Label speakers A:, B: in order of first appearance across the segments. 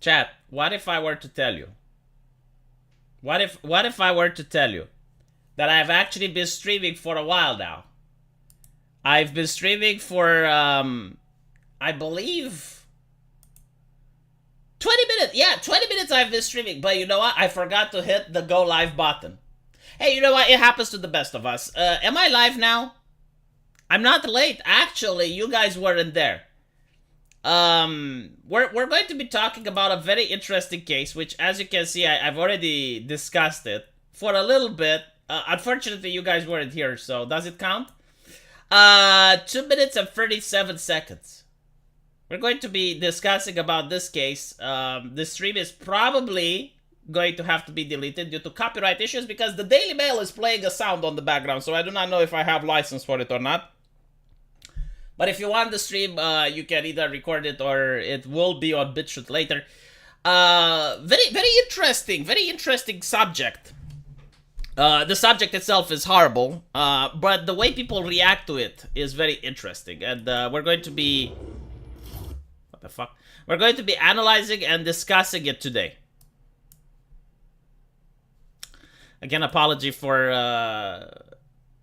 A: Chat, what if I were to tell you? What if I were to tell you that I've actually been streaming for a while now? I've been streaming for I believe 20 minutes. Yeah, 20 minutes I've been streaming. But you know what? I forgot to hit the go live button. Hey, you know what? It happens to the best of us. Am I live now? I'm not late. Actually, you guys weren't there. We're going to be talking about a very interesting case, which, as you can see, I've already discussed it for a little bit. Unfortunately, you guys weren't here, so does it count? 2 minutes and 37 seconds. We're going to be discussing about this case. The stream is probably going to have to be deleted due to copyright issues because the Daily Mail is playing a sound on the background, so I do not know if I have license for it or not. But if you want the stream, you can either record it or it will be on BitChute later. Very interesting subject. The subject itself is horrible, but the way people react to it is very interesting. And we're going to be... What the fuck? We're going to be analyzing and discussing it today. Again, apology for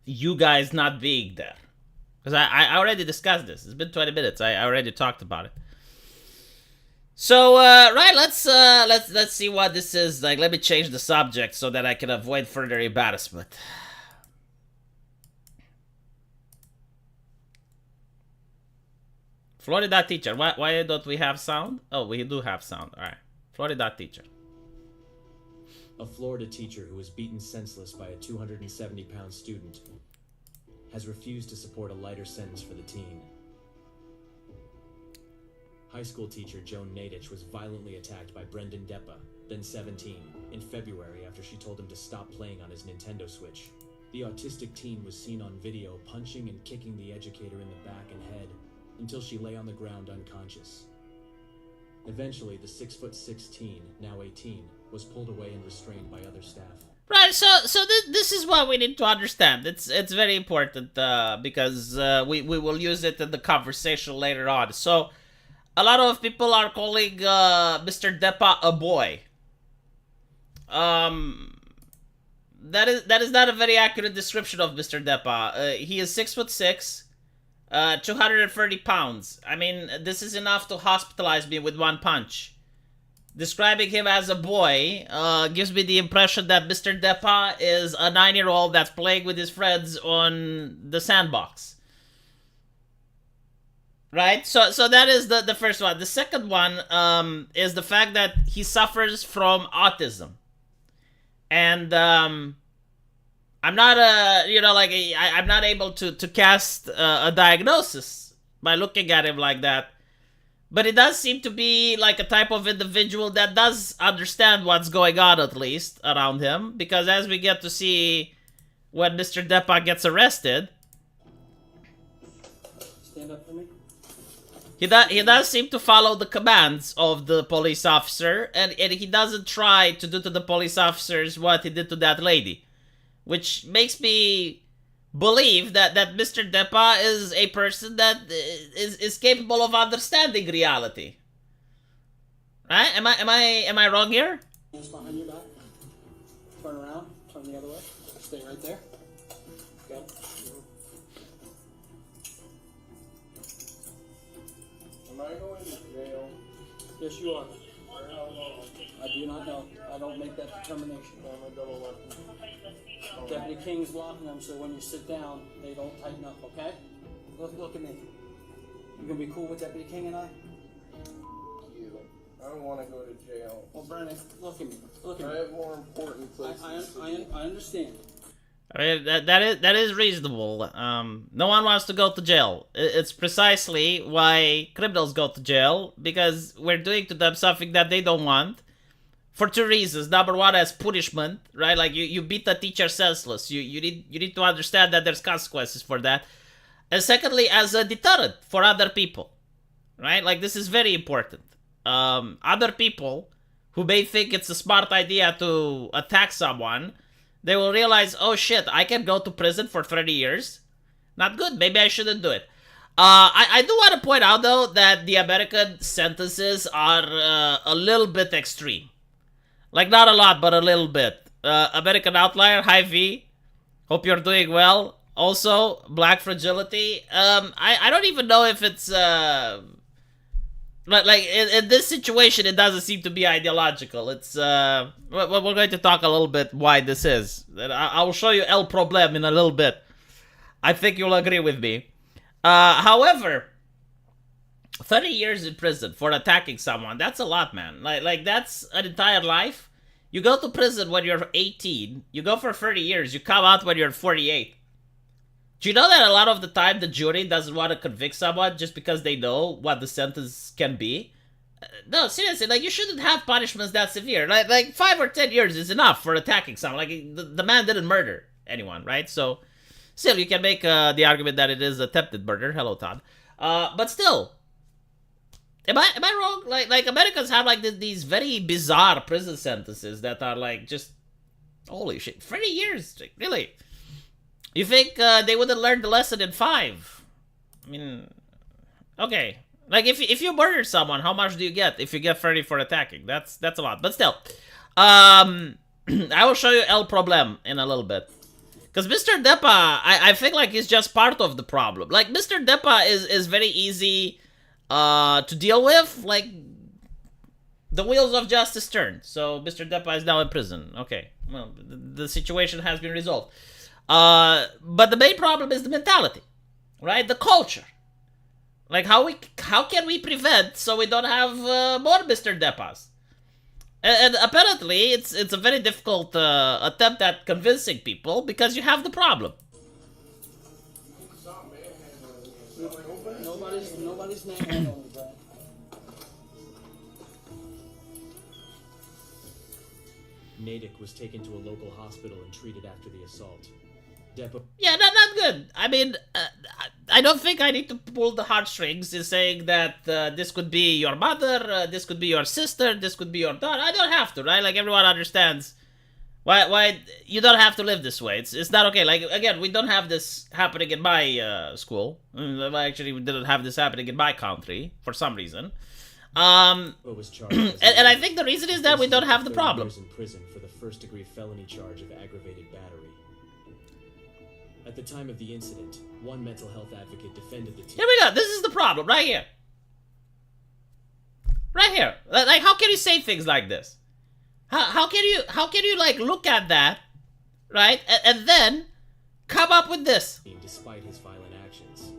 A: you guys not being there. Because I already discussed this. It's been 20 minutes. I already talked about it. So, right, let's see what this is. Like, let me change the subject so that I can avoid further embarrassment. Florida teacher. Why don't we have sound? Oh, we do have sound. All right. Florida teacher.
B: A Florida teacher who was beaten senseless by a 270-pound student has refused to support a lighter sentence for the teen. High school teacher Joan Nadich was violently attacked by Brendan Deppa, then 17, in February after she told him to stop playing on his Nintendo Switch. The autistic teen was seen on video punching and kicking the educator in the back and head until she lay on the ground unconscious. Eventually, the 6'6" teen, now 18, was pulled away and restrained by other staff.
A: Right, so this is what we need to understand. It's very important because we will use it in the conversation later on. So, a lot of people are calling Mr. Deppa a boy. That is not a very accurate description of Mr. Deppa. He is 6'6", 230 pounds. I mean, this is enough to hospitalize me with one punch. Describing him as a boy gives me the impression that Mr. Deppa is a 9-year-old that's playing with his friends on the sandbox. Right? So that is the first one. The second one is the fact that he suffers from autism. And I'm not I'm not able to cast a diagnosis by looking at him like that. But it does seem to be like a type of individual that does understand what's going on, at least, around him. Because as we get to see when Mr. Deppa gets arrested...
C: Stand up for me.
A: He does seem to follow the commands of the police officer. And he doesn't try to do to the police officers what he did to that lady. Which makes me... believe that Mr. Deppa is a person that is capable of understanding reality. Right? Am I wrong here?
C: Hands behind your back. Turn around. Turn the other way. Stay right there. Go.
D: Am I going to jail?
C: Yes, you are.
D: For how long?
C: I do not know. I don't make that determination.
D: I'm a double weapon.
C: Deputy King's locking them so when you sit down, they don't tighten up, okay? Look at me. You gonna be cool with Deputy King and I?
D: You. I don't want to go to jail.
C: Well, Brennan, look at me. Look at
D: I
C: me.
D: have more important places.
C: I understand.
A: I mean, that is reasonable. No one wants to go to jail. It's precisely why criminals go to jail, because we're doing to them something that they don't want. For two reasons. Number one, as punishment, right? Like you beat the teacher senseless. You need to understand that there's consequences for that. And secondly, as a deterrent for other people, right? Like this is very important. Other people who may think it's a smart idea to attack someone, they will realize, oh shit, I can go to prison for 30 years. Not good. Maybe I shouldn't do it. I do want to point out, though, that the American sentences are a little bit extreme. Like, not a lot, but a little bit. American Outlier, hi V. Hope you're doing well. Also, Black Fragility. I don't even know if it's, like in this situation, it doesn't seem to be ideological. It's, we're going to talk a little bit why this is. I will show you El Problem in a little bit. I think you'll agree with me. However, 30 years in prison for attacking someone, that's a lot, man. Like that's an entire life. You go to prison when you're 18, you go for 30 years, you come out when you're 48. Do you know that a lot of the time the jury doesn't want to convict someone just because they know what the sentence can be? No, seriously, like you shouldn't have punishments that severe. Like 5 or 10 years is enough for attacking someone. Like the man didn't murder anyone, right? So still, you can make the argument that it is attempted murder. Hello, Todd. But still, am I wrong? Like Americans have like these very bizarre prison sentences that are like just holy shit, 30 years, like, really? You think they would have learned the lesson in 5? I mean, okay. Like if you murder someone, how much do you get if you get 30 for attacking? That's a lot. But still, I will show you El Problem in a little bit. Because Mr. Deppa, I think like he's just part of the problem. Like Mr. Deppa is very easy to deal with. Like the wheels of justice turn. So Mr. Deppa is now in prison. Okay, well the situation has been resolved. But the main problem is the mentality, right? The culture. Like how can we prevent so we don't have more Mr. Deppas? And apparently, it's a very difficult attempt at convincing people because you have the problem.
C: Nobody's name on it, Brad.
B: Natick was taken to a local hospital and treated after the assault. Depot.
A: Yeah, not good. I mean, I don't think I need to pull the heartstrings in saying that this could be your mother, this could be your sister, this could be your daughter. I don't have to, right? Like, everyone understands why you don't have to live this way. It's not okay. Like, again, we don't have this happening in my school. Actually, we didn't have this happening in my country for some reason.
B: Was charged
A: and I think the reason is that we don't have the problem.
B: Years in prison for the first-degree felony charge of aggravated battery. At the time of the incident, one mental health advocate defended the team.
A: Here we go. This is the problem right here. Right here. Like, how can you say things like this? How can you like look at that, right, and then come up with this?
B: Despite his violent actions.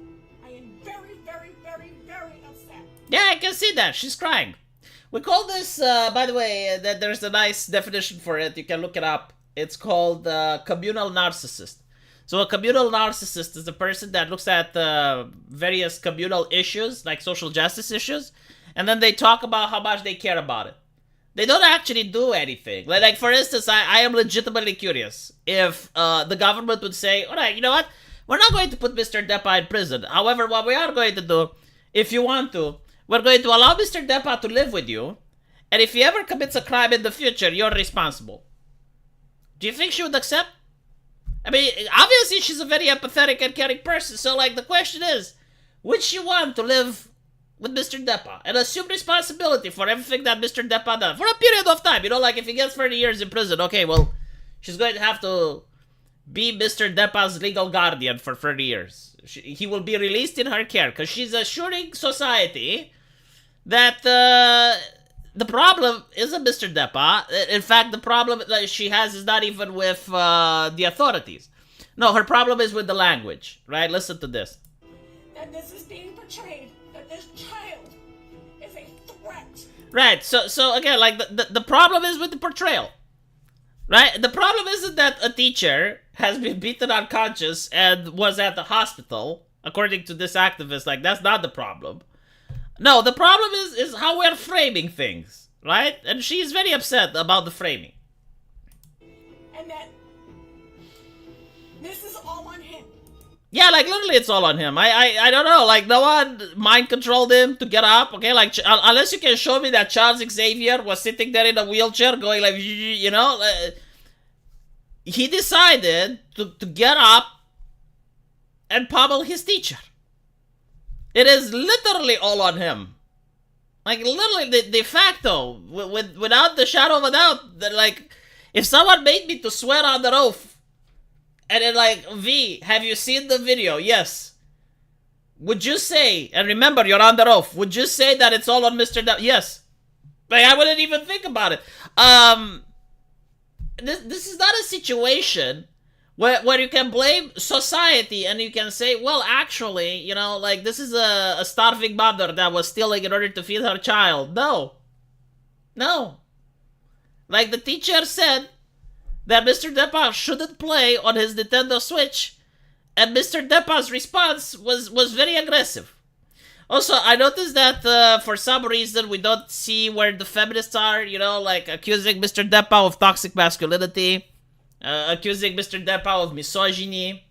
E: I am very, very, very, very upset.
A: Yeah, I can see that. She's crying. We call this, by the way, there's a nice definition for it. You can look it up. It's called communal narcissist. So a communal narcissist is a person that looks at various communal issues, like social justice issues, and then they talk about how much they care about it. They don't actually do anything. Like for instance, I am legitimately curious if the government would say, all right, you know what? We're not going to put Mr. Deppa in prison. However, what we are going to do, if you want to, we're going to allow Mr. Deppa to live with you, and if he ever commits a crime in the future, you're responsible. Do you think she would accept? I mean, obviously she's a very empathetic and caring person, so like the question is, would she want to live with Mr. Deppa and assume responsibility for everything that Mr. Deppa does for a period of time? You know, like if he gets 30 years in prison, okay, well, she's going to have to be Mr. Deppa's legal guardian for 30 years. He will be released in her care because she's assuring society that the problem isn't Mr. Deppa. In fact, the problem that she has is not even with the authorities. No, her problem is with the language, right? Listen to this.
E: That this is being portrayed, that this child is a threat.
A: Right, so again, like, the problem is with the portrayal. Right? The problem isn't that a teacher has been beaten unconscious and was at the hospital, according to this activist. Like, that's not the problem. No, the problem is how we're framing things, right? And she's very upset about the framing.
E: And that this is all on him.
A: Yeah, like literally it's all on him. I don't know, like no one mind controlled him to get up, okay? Like unless you can show me that Charles Xavier was sitting there in a wheelchair going like, you know, he decided to get up and pummel his teacher. It is literally all on him. Like, literally, de facto, without the shadow of a doubt, that, like, if someone made me to swear on the oath, and then, like, V, have you seen the video? Yes. Would you say, and remember, you're on the oath, would you say that it's all on Mr. Yes. Like, I wouldn't even think about it. This is not a situation where you can blame society and you can say, well, actually, you know, like, this is a starving mother that was stealing in order to feed her child. No. No. Like, the teacher said that Mr. Deppa shouldn't play on his Nintendo Switch, and Mr. Deppa's response was very aggressive. Also, I noticed that for some reason we don't see where the feminists are, you know, like accusing Mr. Deppa of toxic masculinity, accusing Mr. Deppa of misogyny.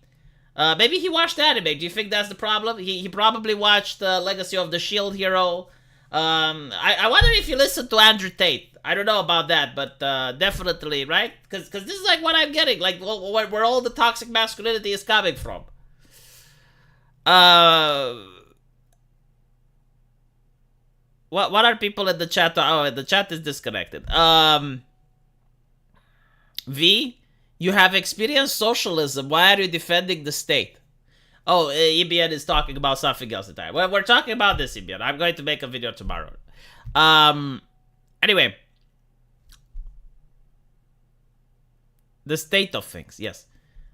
A: Maybe he watched anime. Do you think that's the problem? He probably watched Legacy of the Shield Hero. I wonder if you listen to Andrew Tate. I don't know about that, but definitely, right? Because this is like what I'm getting, like where all the toxic masculinity is coming from. What are people in the chat? Oh, the chat is disconnected. V, you have experienced socialism. Why are you defending the state? Oh, EBN is talking about something else entirely. Well, we're talking about this, EBN. I'm going to make a video tomorrow. Anyway. The state of things, yes.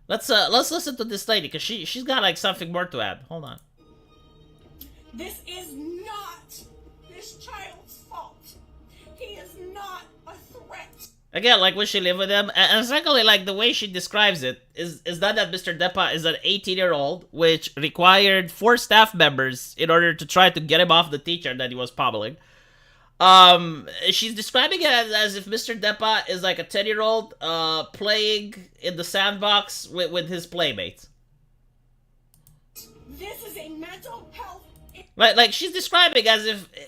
A: Let's listen to this lady, because she's got like something more to add. Hold on.
E: This is not this child's fault. He is not a threat.
A: Again, like, would she live with him? And secondly, like, the way she describes it is that Mr. Deppa is an 18-year-old, which required 4 staff members in order to try to get him off the teacher that he was pummeling. She's describing it as if Mr. Deppa is like a 10-year-old playing in the sandbox with his playmates.
E: This is a mental health
A: Like she's describing as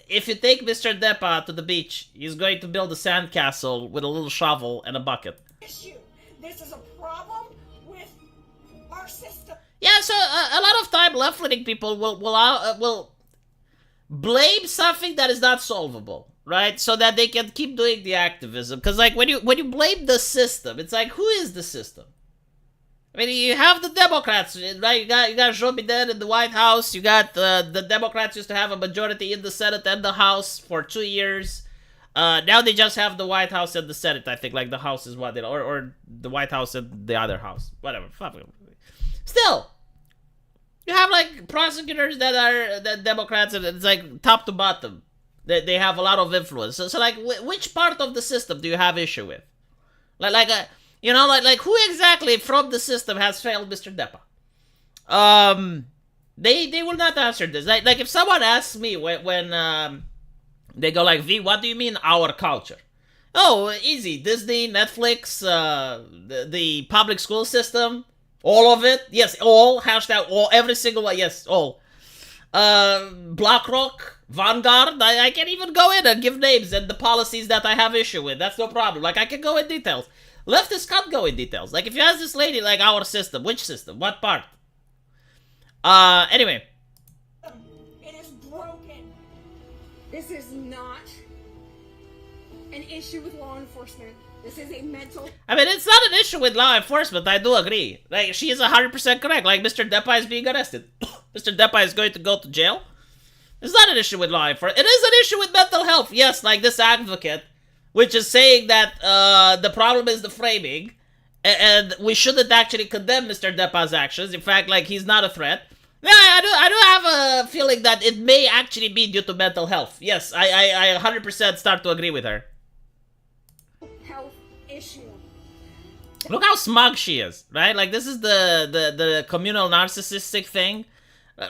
A: if you take Mr. Deppa to the beach, he's going to build a sandcastle with a little shovel and a bucket.
E: issue. This is a problem with our system.
A: Yeah, so a lot of time left-leaning people will blame something that is not solvable, right? So that they can keep doing the activism. Because like when you blame the system, it's like, who is the system? I mean, you have the Democrats, right? You got Joe Biden in the White House. You got the Democrats used to have a majority in the Senate and the House for 2 years. Now they just have the White House and the Senate. I think like the House is what they or the White House and the other House, whatever. Still, you have like prosecutors that are Democrats, and it's like top to bottom. They have a lot of influence. So like, which part of the system do you have issue with? You know, like who exactly from the system has failed Mr. Deppa? They will not answer this. Like if someone asks me when they go like, V, what do you mean our culture? Oh, easy. Disney, Netflix, the public school system, all of it. Yes, all. Hashtag all. Every single one. Yes, all. BlackRock, Vanguard. I can even go in and give names and the policies that I have issue with. That's no problem. Like I can go in details. Leftists can't go in details. Like if you ask this lady, like our system, which system, what part? Anyway.
E: It is broken. This is not an issue with law enforcement. This is a mental...
A: I mean, it's not an issue with law enforcement, I do agree. Like, she is 100% correct. Like, Mr. Deppa is being arrested. Mr. Deppa is going to go to jail. It's not an issue with law enforcement. It is an issue with mental health. Yes, like this advocate, which is saying that the problem is the framing, and we shouldn't actually condemn Mr. Deppa's actions. In fact, like, he's not a threat. Yeah, I do have a feeling that it may actually be due to mental health. Yes, I 100% start to agree with her.
E: health issue.
A: Look how smug she is, right? Like, this is the communal narcissistic thing,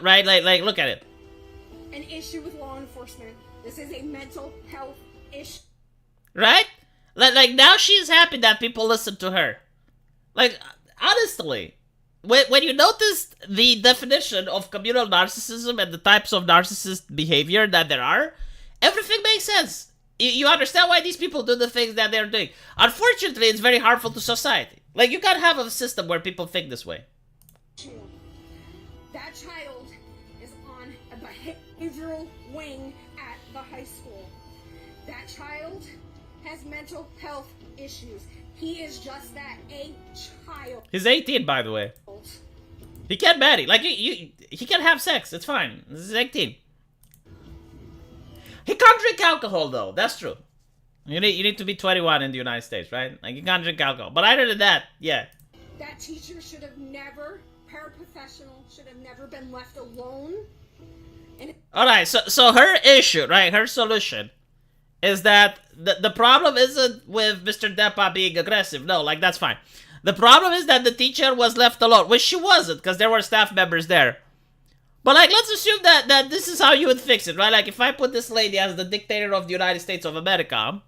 A: right? Like look at it.
E: An issue with law enforcement. This is a mental health issue.
A: Right? Like now she's happy that people listen to her. Like, honestly, when you notice the definition of communal narcissism and the types of narcissist behavior that there are, everything makes sense. You understand why these people do the things that they're doing. Unfortunately, it's very harmful to society. Like, you can't have a system where people think this way.
E: That child is on a behavior behavioral wing at the high school. That child has mental health issues. He is just that, a child.
A: He's 18, by the way. He can marry. Like, he can have sex. It's fine. This is 18. He can't drink alcohol, though. That's true. You need to be 21 in the United States, right? Like, you can't drink alcohol. But other than that, yeah.
E: That teacher should have never, paraprofessional, should have never been left alone. And
A: Alright, so her issue, right, her solution is that the problem isn't with Mr. Deppa being aggressive. No, like, that's fine. The problem is that the teacher was left alone, which she wasn't, because there were staff members there. But, like, let's assume that this is how you would fix it, right? Like, if I put this lady as the dictator of the United States of America,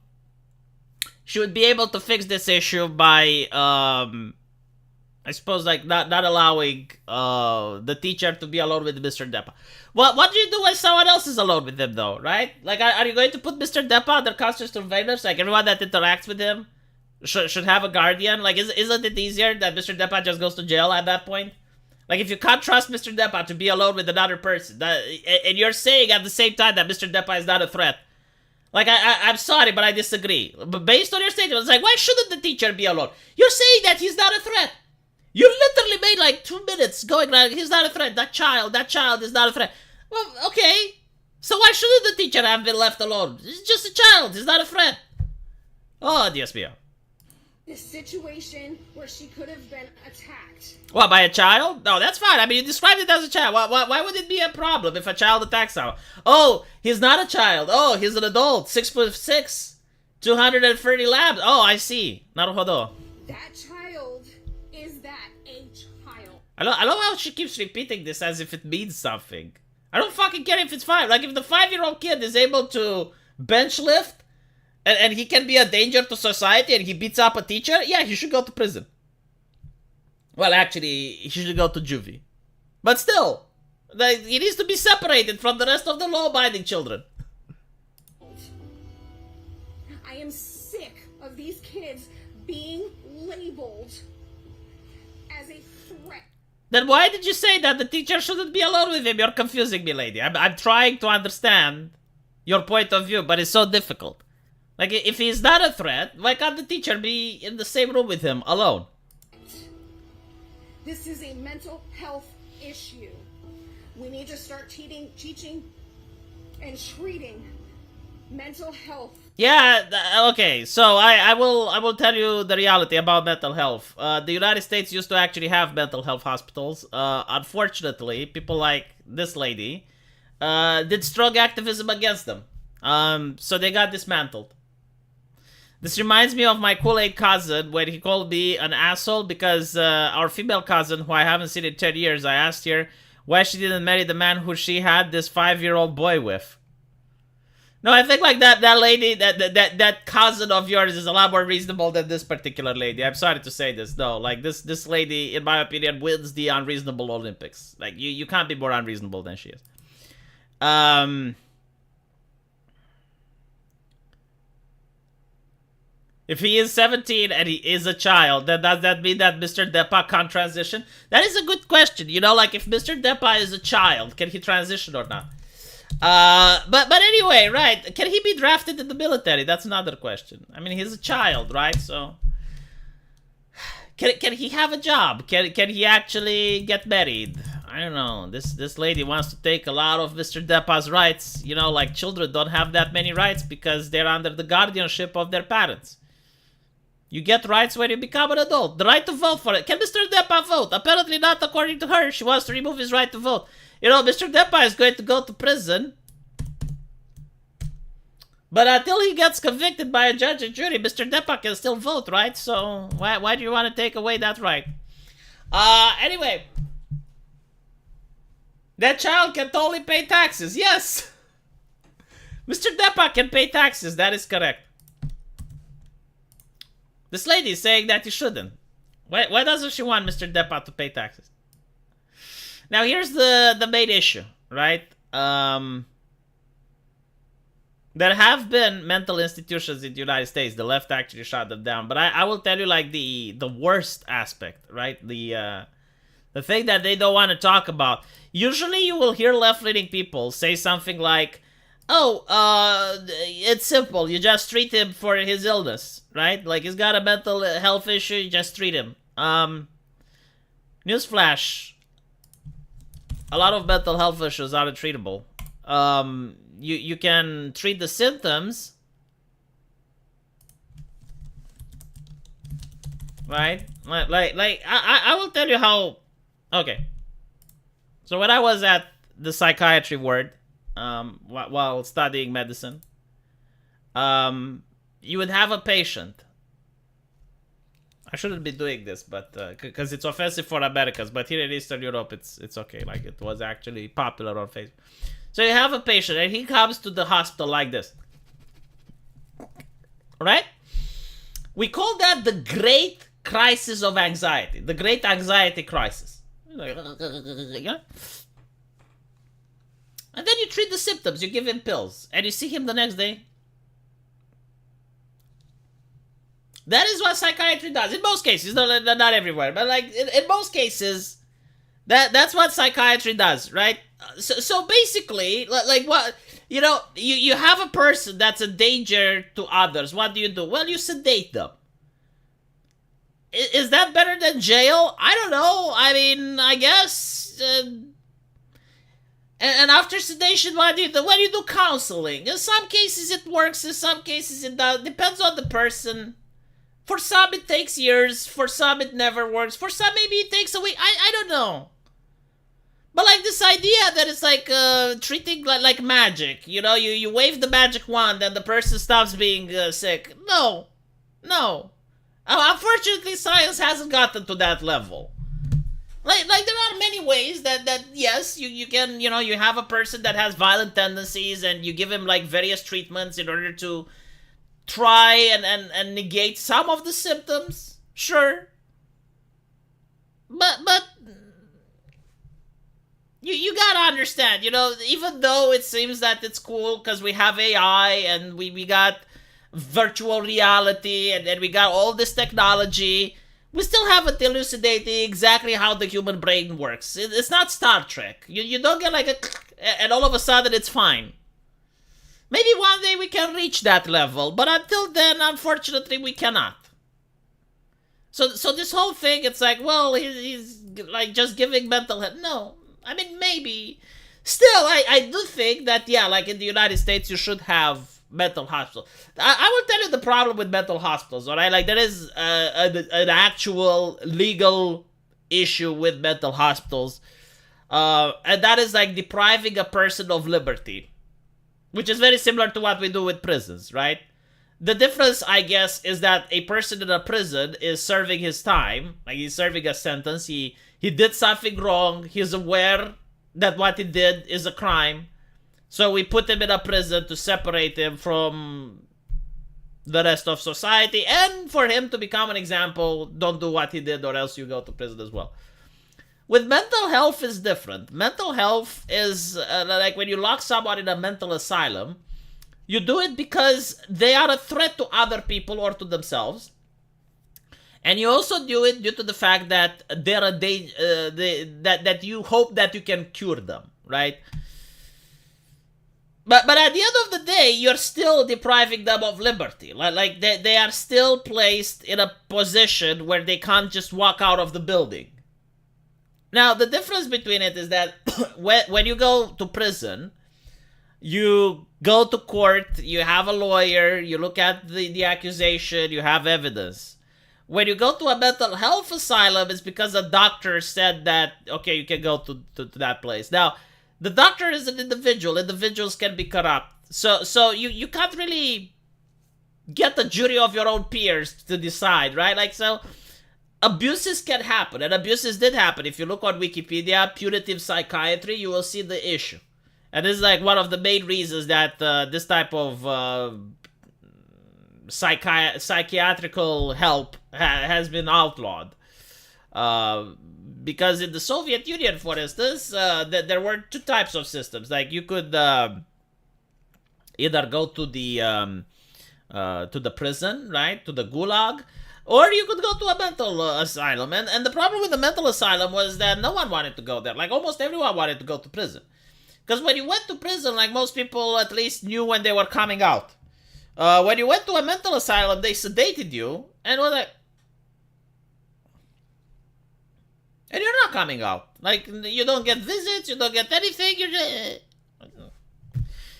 A: she would be able to fix this issue by, I suppose, like, not allowing the teacher to be alone with Mr. Deppa. What do you do when someone else is alone with him, though, right? Like, are you going to put Mr. Deppa under constant surveillance? Like, everyone that interacts with him should have a guardian? Like, isn't it easier that Mr. Deppa just goes to jail at that point? Like, if you can't trust Mr. Deppa to be alone with another person, and you're saying at the same time that Mr. Deppa is not a threat, like, I'm sorry, but I disagree. But based on your statement, it's like, why shouldn't the teacher be alone? You're saying that he's not a threat. You literally made like 2 minutes going like, he's not a threat. That child is not a threat. Well, okay. So why shouldn't the teacher have been left alone? He's just a child. He's not a threat. Oh, Dios mío.
E: this situation where she could have been attacked.
A: What, by a child? No, that's fine. I mean, you described it as a child. Why would it be a problem if a child attacks someone? Oh, he's not a child. Oh, he's an adult. 6'6", 230 labs. Oh, I see. Naruhodo.
E: That child is that, a child.
A: I love how she keeps repeating this as if it means something. I don't fucking care if it's 5. Like, if the 5-year-old kid is able to bench lift, and he can be a danger to society, and he beats up a teacher, yeah, he should go to prison. Well, actually, he should go to juvie. But still, like, he needs to be separated from the rest of the law-abiding children.
E: I am sick of these kids being labeled as a threat.
A: Then why did you say that the teacher shouldn't be alone with him? You're confusing me, lady. I'm trying to understand your point of view, but it's so difficult. Like, if he's not a threat, why can't the teacher be in the same room with him, alone?
E: This is a mental health issue. We need to start teaching and treating mental health.
A: Yeah, okay, so I will tell you the reality about mental health. The United States used to actually have mental health hospitals. Unfortunately, people like this lady did strong activism against them. So they got dismantled. This reminds me of my Kool-Aid cousin when he called me an asshole because our female cousin, who I haven't seen in 10 years, I asked her why she didn't marry the man who she had this 5-year-old boy with. No, I think like that lady, that cousin of yours is a lot more reasonable than this particular lady. I'm sorry to say this, though. Like, this lady, in my opinion, wins the unreasonable Olympics. Like, you can't be more unreasonable than she is. If he is 17 and he is a child, then does that mean that Mr. Deppa can't transition? That is a good question. You know, like, if Mr. Deppa is a child, can he transition or not? But anyway, right? Can he be drafted in the military? That's another question. I mean, he's a child, right? So, can he have a job? Can he actually get married? I don't know. This lady wants to take a lot of Mr. Deppa's rights. You know, like, children don't have that many rights because they're under the guardianship of their parents. You get rights when you become an adult. The right to vote for it. Can Mr. Deppa vote? Apparently not, according to her. She wants to remove his right to vote. You know, Mr. Deppa is going to go to prison. But until he gets convicted by a judge and jury, Mr. Deppa can still vote, right? So, why do you want to take away that right? Anyway. That child can totally pay taxes. Yes! Mr. Deppa can pay taxes. That is correct. This lady is saying that he shouldn't. Why doesn't she want Mr. Deppa to pay taxes? Now, here's the main issue, right? There have been mental institutions in the United States. The left actually shut them down. But I will tell you, like, the worst aspect, right? The The thing that they don't want to talk about. Usually you will hear left-leaning people say something like, oh, it's simple. You just treat him for his illness, right? Like, he's got a mental health issue, you just treat him. Newsflash. A lot of mental health issues are untreatable. You can treat the symptoms, right? Like I will tell you how. Okay. So when I was at the psychiatry ward, while studying medicine, you would have a patient. I shouldn't be doing this, but because it's offensive for Americans, but here in Eastern Europe, it's okay. Like, it was actually popular on Facebook. So you have a patient, and he comes to the hospital like this, right? We call that the great crisis of anxiety, the great anxiety crisis. And then you treat the symptoms, you give him pills, and you see him the next day. That is what psychiatry does. In most cases, not everywhere, but like in most cases, that's what psychiatry does, right? So basically, like what, you have a person that's a danger to others. What do? Well, you sedate them. Is that better than jail? I don't know. I mean, I guess. And after sedation, what do? Well, you do counseling. In some cases it works. In some cases it does. Depends on the person. For some it takes years. For some it never works. For some maybe it takes a week. I don't know. But like this idea that it's like treating like magic. You wave the magic wand and the person stops being sick. No. Unfortunately, science hasn't gotten to that level. Like there are many ways that yes, you can, you have a person that has violent tendencies and you give him like various treatments in order to try and negate some of the symptoms. Sure. But you gotta understand, even though it seems that it's cool because we have AI and we got virtual reality and we got all this technology, we still haven't elucidated exactly how the human brain works. It's not Star Trek. You don't get like and all of a sudden it's fine. Maybe one day we can reach that level, but until then, unfortunately, we cannot. So this whole thing, it's like, well, he's like just giving mental health. No, I mean, maybe. Still, I do think that, yeah, like in the United States, you should have mental hospitals. I will tell you the problem with mental hospitals, all right? Like, there is an actual legal issue with mental hospitals, and that is like depriving a person of liberty, which is very similar to what we do with prisons, right? The difference, I guess, is that a person in a prison is serving his time, like he's serving a sentence, he did something wrong, he's aware that what he did is a crime, so we put him in a prison to separate him from the rest of society, and for him to become an example, don't do what he did or else you go to prison as well. With mental health is different. Mental health is like when you lock someone in a mental asylum, you do it because they are a threat to other people or to themselves. And you also do it due to the fact that they're that you hope that you can cure them, right? But at the end of the day, you're still depriving them of liberty. Like they are still placed in a position where they can't just walk out of the building. Now, the difference between it is that when you go to prison, you go to court, you have a lawyer, you look at the accusation, you have evidence. When you go to a mental health asylum, it's because a doctor said that, okay, you can go to that place. Now, the doctor is an individual. Individuals can be corrupt. So you can't really get the jury of your own peers to decide, right? Like, so abuses can happen, and abuses did happen. If you look on Wikipedia, punitive psychiatry, you will see the issue. And this is like one of the main reasons that this type of psychiatrical help has been outlawed. Because in the Soviet Union, for instance, there were two types of systems. Like, you could either go to the prison, right, to the gulag, Or you could go to a mental asylum. And the problem with the mental asylum was that no one wanted to go there. Like, almost everyone wanted to go to prison. Because when you went to prison, like, most people at least knew when they were coming out. When you went to a mental asylum, they sedated you and were like, and you're not coming out. Like, you don't get visits, you don't get anything, you're just...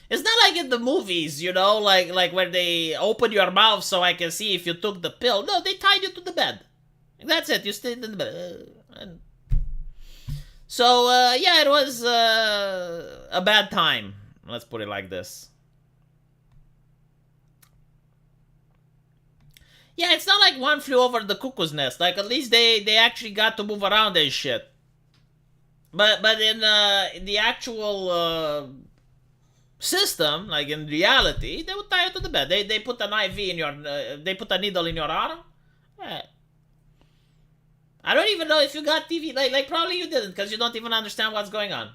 A: It's not like in the movies, you know, like where they open your mouth so I can see if you took the pill. No, they tied you to the bed. That's it, you stayed in the bed. So, yeah, it was a bad time. Let's put it like this. Yeah, it's not like One Flew Over the Cuckoo's Nest. Like, at least they actually got to move around and shit. But in the actual system, like in reality, they would tie you to the bed. They put an IV in your, they put a needle in your arm. Yeah. I don't even know if you got TV. Like probably you didn't, because you don't even understand what's going on.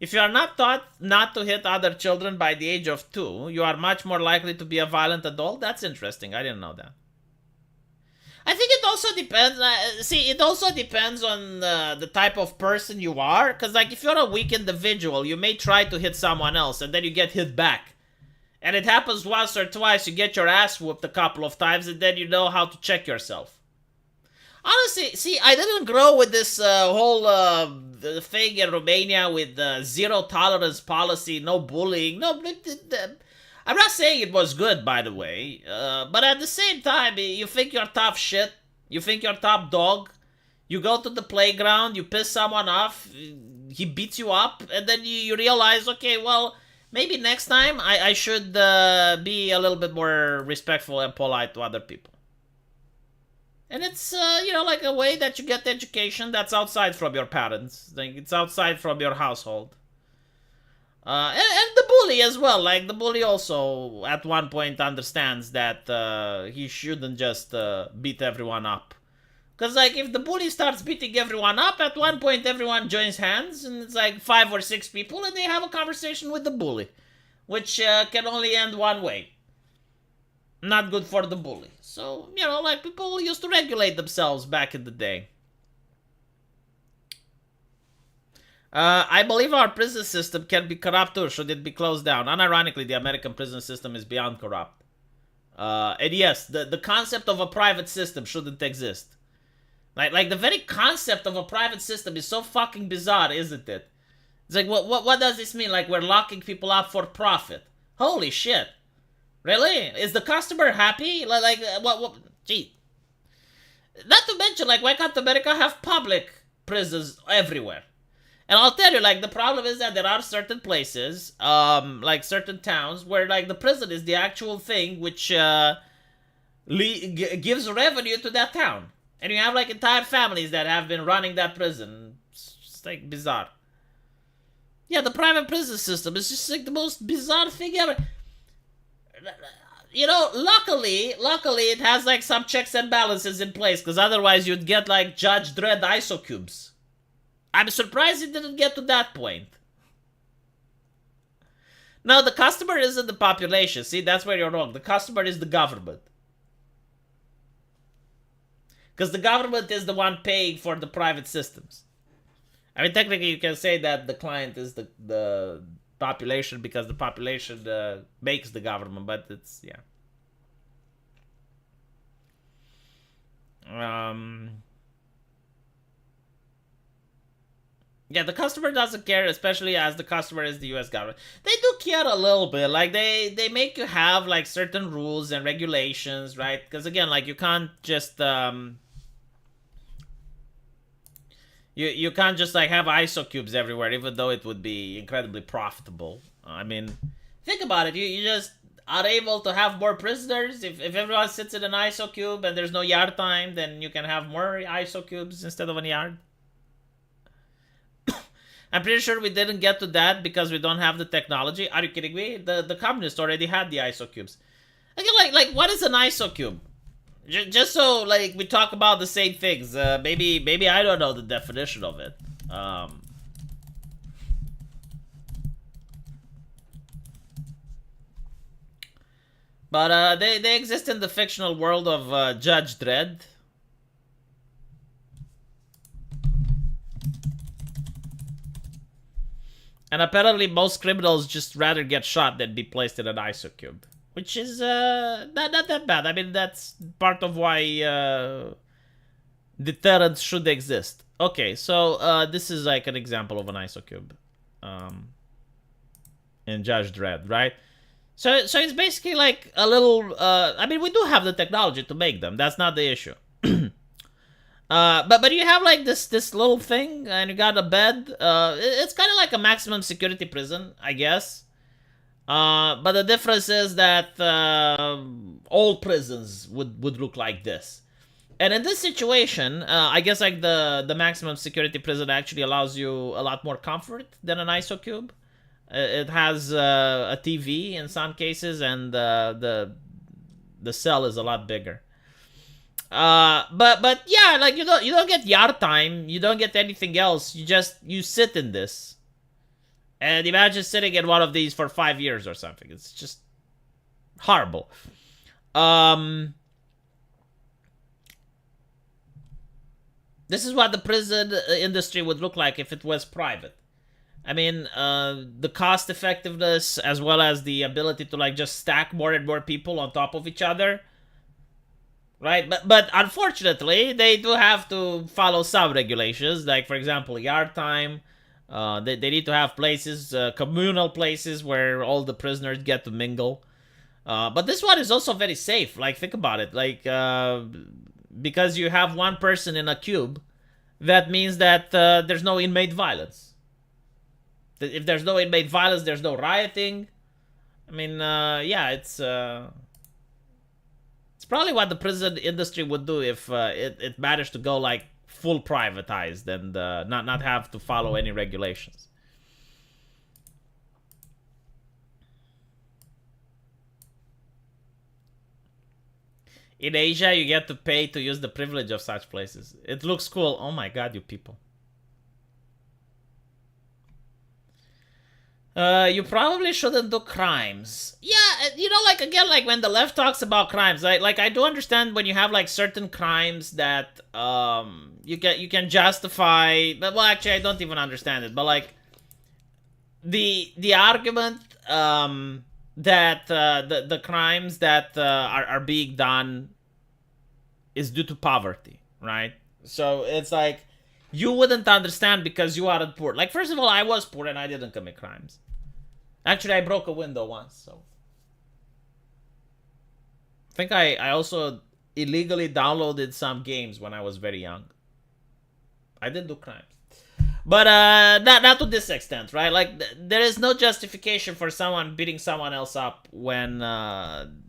A: If you are not taught not to hit other children by the age of 2, you are much more likely to be a violent adult. That's interesting. I didn't know that. I think it also depends. It also depends on the type of person you are. Because, like, if you're a weak individual, you may try to hit someone else, and then you get hit back. And it happens once or twice, you get your ass whooped a couple of times, and then you know how to check yourself. Honestly, see, I didn't grow with this whole thing in Romania with zero tolerance policy, no bullying. No, I'm not saying it was good, by the way. But at the same time, you think you're tough shit. You think you're top dog. You go to the playground, you piss someone off, he beats you up, and then you realize, okay, well, maybe next time I should be a little bit more respectful and polite to other people. And it's, you know, like a way that you get education that's outside from your parents. Like, it's outside from your household. And the bully as well. Like, the bully also, at one point, understands that he shouldn't just beat everyone up. Because, like, if the bully starts beating everyone up, at one point everyone joins hands, and it's like 5 or 6 people, and they have a conversation with the bully. Which can only end one way. Not good for the bully. So, you know, like, people used to regulate themselves back in the day. I believe our prison system can be corrupt too. Should it be closed down? Unironically, the American prison system is beyond corrupt. And yes, the concept of a private system shouldn't exist. Like the very concept of a private system is so fucking bizarre, isn't it? It's like, what does this mean? Like, we're locking people up for profit. Holy shit. Really? Is the customer happy? What? Gee. Not to mention, like, why can't America have public prisons everywhere? And I'll tell you, like, the problem is that there are certain places, like certain towns, where, like, the prison is the actual thing which gives revenue to that town. And you have, like, entire families that have been running that prison. It's just, like, bizarre. Yeah, the private prison system is just, like, the most bizarre thing ever. You know, luckily it has, like, some checks and balances in place, because otherwise you'd get, like, Judge Dredd ISO cubes. I'm surprised it didn't get to that point. No, the customer isn't the population. See, that's where you're wrong. The customer is the government. Because the government is the one paying for the private systems. I mean, technically you can say that the client is the population, because the population makes the government, but it's, yeah. Yeah, the customer doesn't care, especially as the customer is the US government. They do care a little bit. Like, they make you have, like, certain rules and regulations, right? Because, again, like, you can't just, You can't just, like, have ISO cubes everywhere, even though it would be incredibly profitable. I mean, think about it. You just are able to have more prisoners. If everyone sits in an ISO cube and there's no yard time, then you can have more ISO cubes instead of a yard. I'm pretty sure we didn't get to that because we don't have the technology. Are you kidding me? The communists already had the ISO cubes. Again, like what is an ISO cube? Just so, like, we talk about the same things. Maybe I don't know the definition of it. But they exist in the fictional world of Judge Dredd. And apparently most criminals just rather get shot than be placed in an ISO cube. Which is not that bad. I mean, that's part of why deterrence should exist. Okay, so this is like an example of an ISO cube. In Judge Dredd, right? So it's basically like a little... I mean, we do have the technology to make them. That's not the issue. But you have like this little thing, and you got a bed. It's kind of like a maximum security prison, I guess. But the difference is that all prisons would look like this. And in this situation, I guess like the maximum security prison actually allows you a lot more comfort than an ISO cube. It has a TV in some cases, and the cell is a lot bigger. But yeah, like you don't get yard time, you don't get anything else. You sit in this, and imagine sitting in one of these for 5 years or something. It's just horrible. This is what the prison industry would look like if it was private. I mean, the cost effectiveness as well as the ability to like just stack more and more people on top of each other, right? But unfortunately, they do have to follow some regulations, like for example, yard time. They need to have places, communal places where all the prisoners get to mingle. But this one is also very safe. Like, think about it. Like, because you have one person in a cube, that means that there's no inmate violence. If there's no inmate violence, there's no rioting. I mean, yeah, it's probably what the prison industry would do if it managed to go like full privatized and not have to follow any regulations. In Asia, you get to pay to use the privilege of such places. It looks cool. Oh my god, you people. You probably shouldn't do crimes. Yeah, you know, like, again, like, when the left talks about crimes, like I do understand when you have, like, certain crimes that, you can justify, but, well, actually, I don't even understand it, but, like, the argument, that, the crimes that, are being done is due to poverty, right? So, it's like, you wouldn't understand because you aren't poor. Like, first of all, I was poor and I didn't commit crimes. Actually, I broke a window once, so. I think I also illegally downloaded some games when I was very young. I didn't do crimes. But not to this extent, right? Like, there is no justification for someone beating someone else up when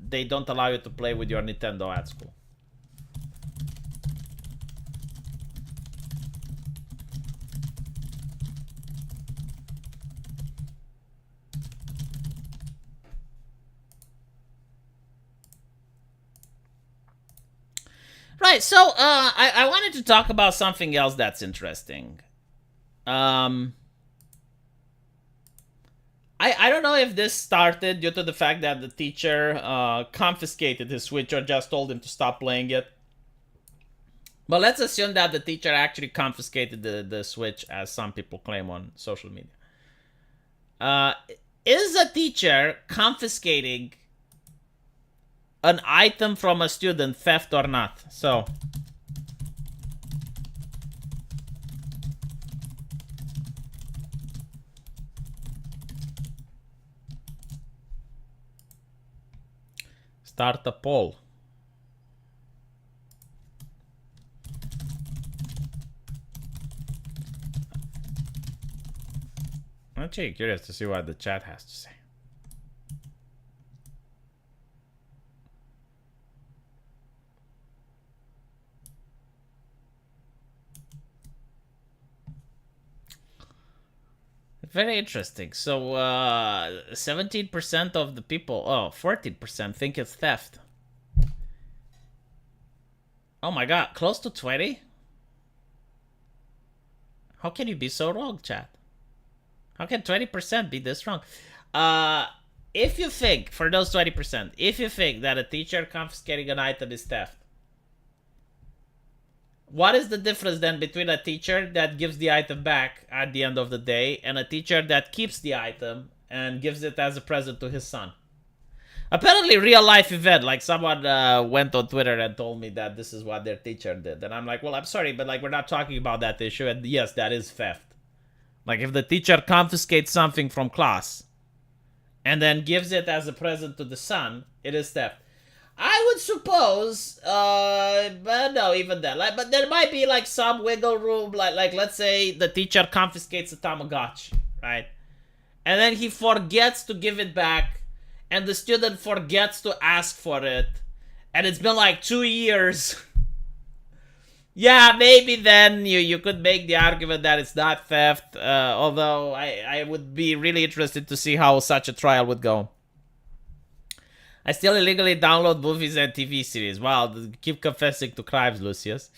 A: they don't allow you to play with your Nintendo at school. Right, so I wanted to talk about something else that's interesting. I don't know if this started due to the fact that the teacher confiscated his Switch or just told him to stop playing it. But let's assume that the teacher actually confiscated the Switch, as some people claim on social media. Is a teacher confiscating an item from a student theft or not? So, start a poll. I'm actually curious to see what the chat has to say. Very interesting. So, 17% of the people, 14% think it's theft. Oh my god, close to 20? How can you be so wrong, chat? How can 20% be this wrong? if you think, for those 20%, if you think that a teacher confiscating an item is theft, what is the difference then between a teacher that gives the item back at the end of the day and a teacher that keeps the item and gives it as a present to his son? Apparently, real life event, like someone went on Twitter and told me that this is what their teacher did. And I'm like, well, I'm sorry, but like we're not talking about that issue. And yes, that is theft. Like if the teacher confiscates something from class and then gives it as a present to the son, it is theft. I would suppose, but no, even then, like, but there might be like some wiggle room, like let's say the teacher confiscates a Tamagotchi, right? And then he forgets to give it back, and the student forgets to ask for it, and it's been like 2 years. Yeah, maybe then you could make the argument that it's not theft, although I would be really interested to see how such a trial would go. I still illegally download movies and TV series. Wow, keep confessing to crimes, Lucius.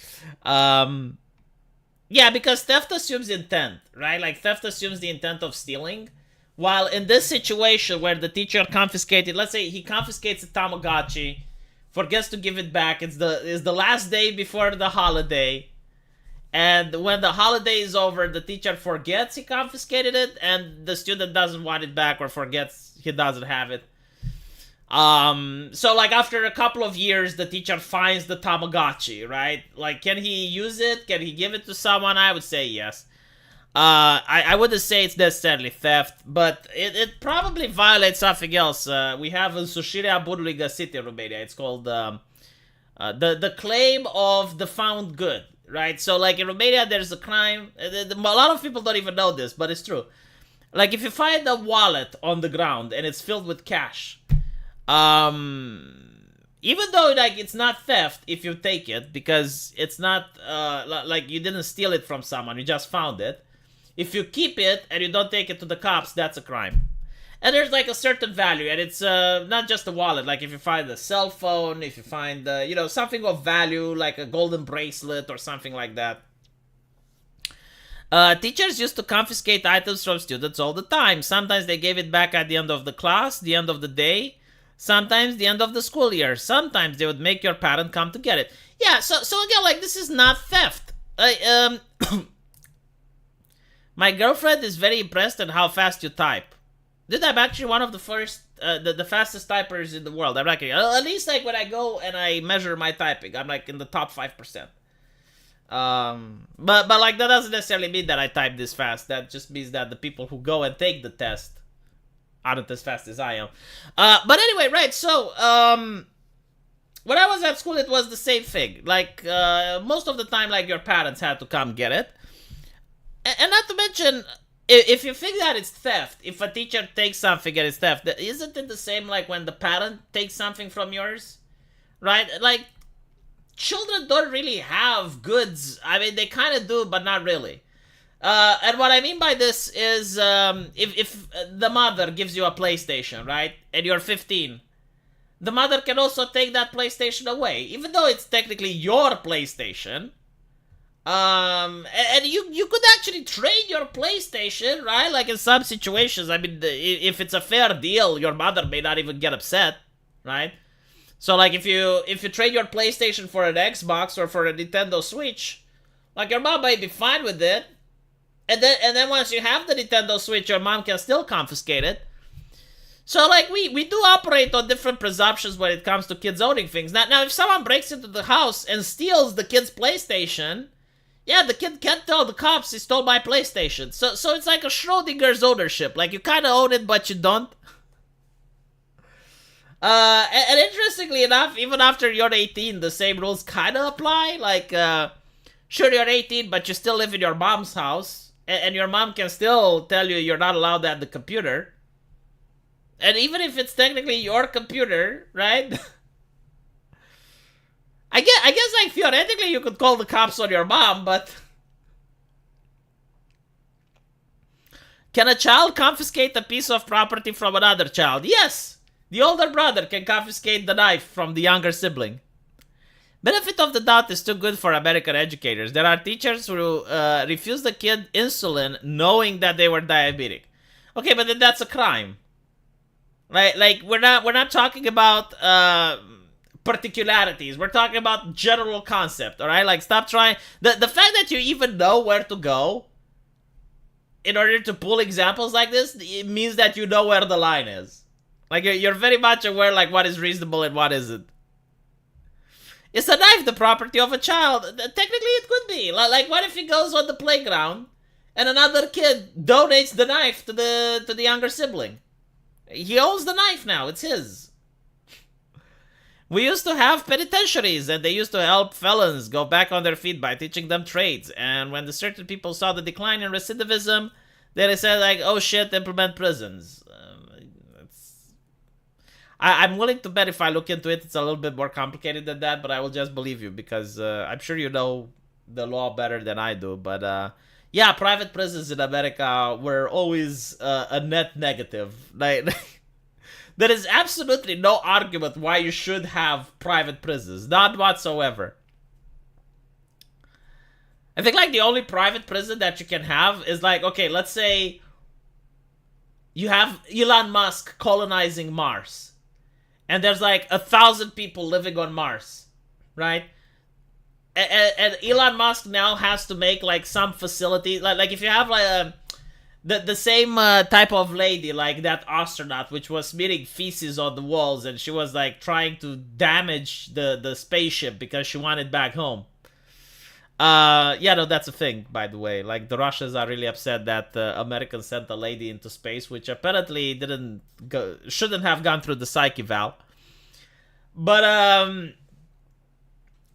A: Yeah, because theft assumes intent, right? Like, theft assumes the intent of stealing. While in this situation where the teacher confiscated, let's say he confiscates a Tamagotchi, forgets to give it back, it's the last day before the holiday, and when the holiday is over, the teacher forgets he confiscated it, and the student doesn't want it back or forgets he doesn't have it. So like after a couple of years, the teacher finds the Tamagotchi, right? Like, can he use it? Can he give it to someone? I would say yes. I wouldn't say it's necessarily theft, but it probably violates something else. We have in Sushirea Burliga City, Romania. It's called the claim of the found good, right? So like in Romania, there's a crime. A lot of people don't even know this, but it's true. Like if you find a wallet on the ground and it's filled with cash, even though like it's not theft if you take it, because it's not like you didn't steal it from someone, you just found it. If you keep it and you don't take it to the cops, that's a crime. And there's like a certain value, and it's not just a wallet. Like if you find a cell phone, if you find something of value like a golden bracelet or something like that. Teachers used to confiscate items from students all the time. Sometimes they gave it back at the end of the class, the end of the day. Sometimes the end of the school year. Sometimes they would make your parent come to get it. Yeah, so again, like, this is not theft. My girlfriend is very impressed at how fast you type. Dude, I'm actually one of the first, the fastest typers in the world. I'm like, at least like when I go and I measure my typing, I'm like in the top 5%. But like that doesn't necessarily mean that I type this fast. That just means that the people who go and take the test aren't as fast as I am. But anyway, right, so, when I was at school, it was the same thing. Like, most of the time, like, your parents had to come get it. And not to mention, if you think that it's theft, if a teacher takes something and it's theft, isn't it the same like when the parent takes something from yours? Right? Like, children don't really have goods. I mean, they kind of do, but not really. And what I mean by this is, if the mother gives you a PlayStation, right, and you're 15, the mother can also take that PlayStation away, even though it's technically your PlayStation. And you could actually trade your PlayStation, right? Like in some situations, I mean, if it's a fair deal, your mother may not even get upset, right? So like if you trade your PlayStation for an Xbox or for a Nintendo Switch, like your mom might be fine with it. And then once you have the Nintendo Switch, your mom can still confiscate it. So like we do operate on different presumptions when it comes to kids owning things. Now if someone breaks into the house and steals the kid's PlayStation, yeah, the kid can't tell the cops he stole my PlayStation. So it's like a Schrodinger's ownership. Like you kind of own it, but you don't. And interestingly enough, even after you're 18, the same rules kind of apply. Like, sure, you're 18, but you still live in your mom's house. And your mom can still tell you you're not allowed to have the computer. And even if it's technically your computer, right? I guess like theoretically you could call the cops on your mom, but... Can a child confiscate a piece of property from another child? Yes! The older brother can confiscate the knife from the younger sibling. Benefit of the doubt is too good for American educators. There are teachers who refuse the kid insulin knowing that they were diabetic. Okay, but then that's a crime. Like we're not talking about particularities. We're talking about general concept. All right, like stop trying. The fact that you even know where to go in order to pull examples like this, it means that you know where the line is. Like you're very much aware like what is reasonable and what isn't. Is a knife the property of a child? Technically, it could be. Like, what if he goes on the playground and another kid donates the knife to the younger sibling? He owns the knife now. It's his. We used to have penitentiaries, and they used to help felons go back on their feet by teaching them trades. And when the certain people saw the decline in recidivism, they said like, "Oh shit, implement prisons." I'm willing to bet if I look into it, it's a little bit more complicated than that, but I will just believe you because I'm sure you know the law better than I do. But yeah, private prisons in America were always a net negative. Like, there is absolutely no argument why you should have private prisons, not whatsoever. I think like the only private prison that you can have is like, okay, let's say you have Elon Musk colonizing Mars. And there's like 1,000 people living on Mars, right? And Elon Musk now has to make like some facility, like if you have like the same type of lady, like that astronaut, which was smearing feces on the walls, and she was like trying to damage the spaceship because she wanted back home. Yeah, no, that's a thing, by the way. Like, the Russians are really upset that Americans sent a lady into space, which apparently shouldn't have gone through the psyche valve. But